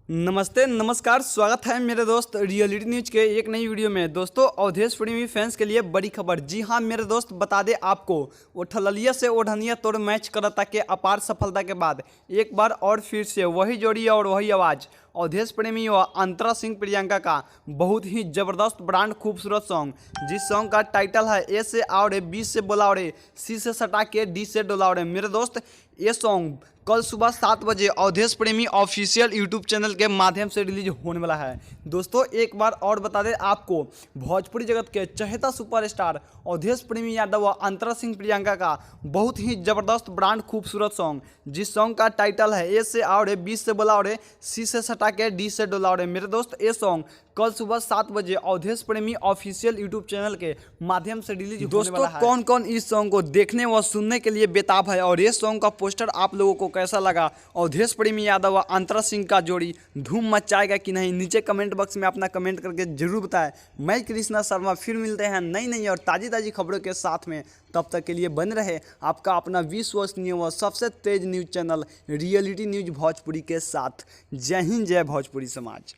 नमस्ते नमस्कार, स्वागत है मेरे दोस्त रियलिटी न्यूज के एक नई वीडियो में। दोस्तों, अवधेश प्रेमी फैंस के लिए बड़ी खबर। जी हां मेरे दोस्त, बता दे आपको, ओठललिया से ओढ़निया तोड़ मैच करता के अपार सफलता के बाद एक बार और फिर से वही जोड़ी और वही आवाज़ अवधेश प्रेमी व अंतरा सिंह प्रियंका का बहुत ही ज़बरदस्त ब्रांड खूबसूरत सॉन्ग, जिस सॉन्ग का टाइटल है ए से आवड़े, बी से बोलावड़े, सी से सटा के, डी से डोलावड़े। मेरे दोस्त, ये सॉन्ग कल सुबह 7 बजे अवधेश प्रेमी ऑफिशियल यूट्यूब चैनल के माध्यम से रिलीज होने वाला है। दोस्तों, एक बार और बता दें आपको, भोजपुरी जगत के चहेता सुपरस्टार अवधेश प्रेमी यादव व अंतरा सिंह प्रियंका का बहुत ही ज़बरदस्त ब्रांड खूबसूरत सॉन्ग, जिस सॉन्ग का टाइटल है ए से आवड़े, बी से बोलावड़े, सी से सटा के, डी से डोलावड़े। मेरे दोस्त, ये सॉन्ग कल सुबह 7 बजे अवधेश प्रेमी ऑफिशियल यूट्यूब चैनल के माध्यम से रिलीज होने वाला है। कौन कौन इस सॉन्ग को देखने व सुनने के लिए बेताब है और ये सॉन्ग का पोस्टर आप लोगों को कैसा लगा, अवधेश प्रेमी यादव व अंतरा सिंह का जोड़ी धूम मचाएगा कि नहीं, नीचे कमेंट बॉक्स में अपना कमेंट करके जरूर बताएं। मैं कृष्णा शर्मा फिर मिलते हैं नई नई और ताज़ी खबरों के साथ में। तब तक के लिए बन रहे आपका अपना विश्वसनीय व सबसे तेज news channel reality news Bhojpuri के साथ। जय हिंद, जय भोजपुरी समाज।